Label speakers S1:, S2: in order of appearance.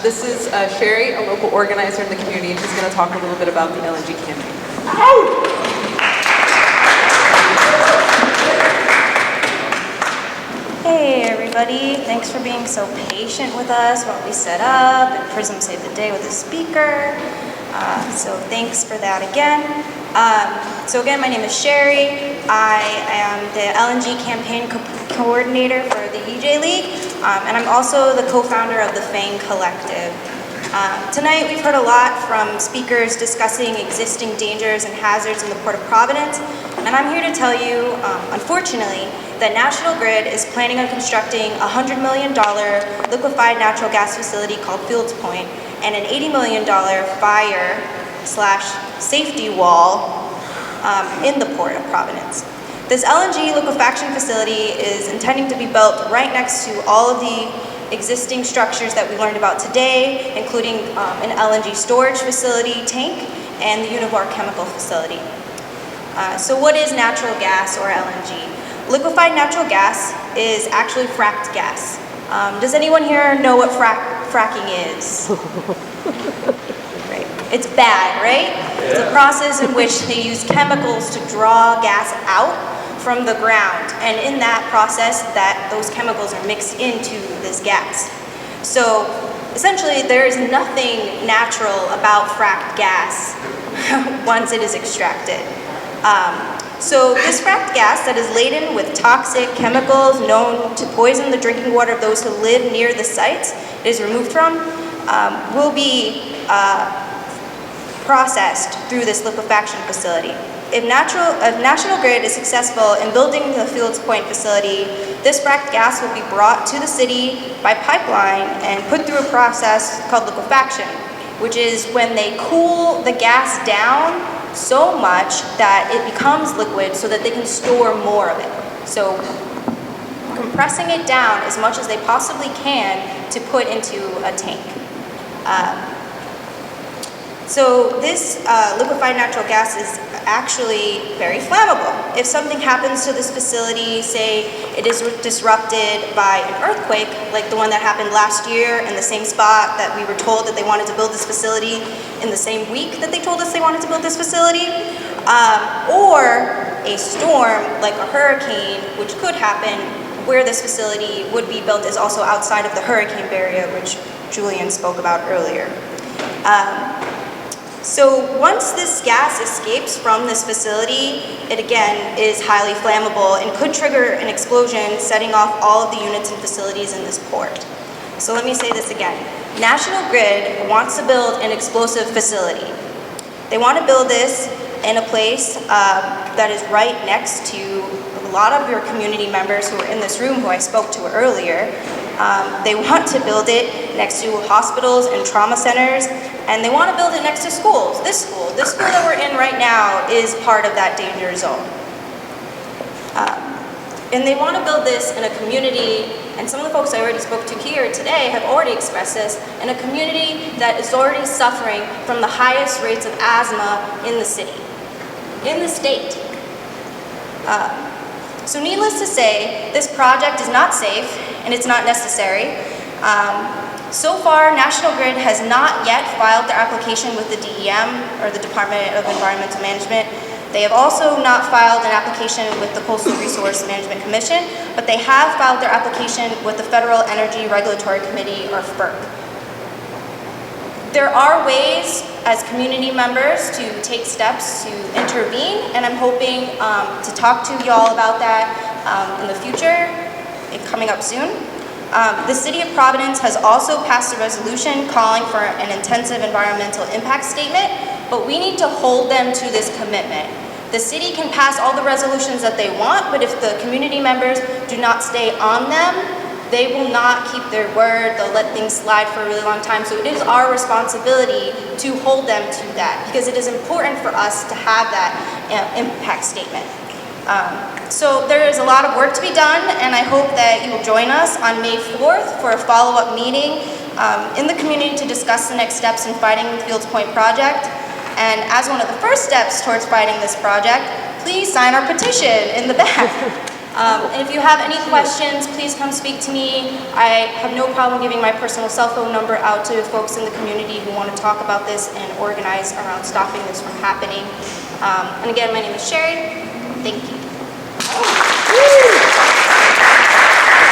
S1: This is Sherry, a local organizer in the community, and she's going to talk a little bit about the LNG campaign.
S2: Hey everybody, thanks for being so patient with us while we set up and Prism saved the day with a speaker. So thanks for that again. So again, my name is Sherry. I am the LNG campaign coordinator for the Ejlri, and I'm also the co-founder of the FANG Collective. Tonight we've heard a lot from speakers discussing existing dangers and hazards in the Port of Providence, and I'm here to tell you, unfortunately, that National Grid is planning on constructing a $100 million liquefied natural gas facility called Fields Point and an $80 million fire/safety wall in the Port of Providence. This LNG liquefaction facility is intending to be built right next to all of the existing structures that we learned about today, including an LNG storage facility tank and the Univar chemical facility. So what is natural gas or LNG? Liquefied natural gas is actually fracked gas. Does anyone here know what fracking is? Right. It's bad, right? It's a process in which they use chemicals to draw gas out from the ground, and in that process, those chemicals are mixed into this gas. So essentially, there is nothing natural about fracked gas once it is extracted. So this fracked gas that is laden with toxic chemicals known to poison the drinking water of those who live near the sites it is removed from will be processed through this liquefaction facility. If National Grid is successful in building the Fields Point facility, this fracked gas will be brought to the city by pipeline and put through a process called liquefaction, which is when they cool the gas down so much that it becomes liquid so that they can store more of it. So compressing it down as much as they possibly can to put into a tank. So this liquefied natural gas is actually very flammable. If something happens to this facility, say it is disrupted by an earthquake, like the one that happened last year in the same spot that we were told that they wanted to build this facility in the same week that they told us they wanted to build this facility, or a storm like a hurricane, which could happen where this facility would be built is also outside of the hurricane barrier, which Julian spoke about earlier. So once this gas escapes from this facility, it again is highly flammable and could trigger an explosion, setting off all of the units and facilities in this port. So let me say this again. National Grid wants to build an explosive facility. They want to build this in a place that is right next to a lot of your community members who are in this room who I spoke to earlier. They want to build it next to hospitals and trauma centers, and they want to build it next to schools. This school that we're in right now is part of that danger zone. And they want to build this in a community, and some of the folks I already spoke to here today have already expressed this, in a community that is already suffering from the highest rates of asthma in the city, in the state. So needless to say, this project is not safe and it's not necessary. So far, National Grid has not yet filed their application with the DEM, or the Department of Environmental Management. They have also not filed an application with the Coastal Resource Management Commission, but they have filed their application with the Federal Energy Regulatory Committee, or FERC. There are ways as community members to take steps to intervene, and I'm hoping to talk to you all about that in the future, coming up soon. The City of Providence has also passed a resolution calling for an intensive environmental impact statement, but we need to hold them to this commitment. The city can pass all the resolutions that they want, but if the community members do not stay on them, they will not keep their word. They'll let things slide for a really long time. So it is our responsibility to hold them to that, because it is important for us to have that impact statement. So there is a lot of work to be done, and I hope that you will join us on May 4th for a follow-up meeting in the community to discuss the next steps in fighting the Fields Point project. And as one of the first steps towards fighting this project, please sign our petition in the back. And if you have any questions, please come speak to me. I have no problem giving my personal cell phone number out to folks in the community who want to talk about this and organize around stopping this from happening. And again, my name is Sherry. Thank you.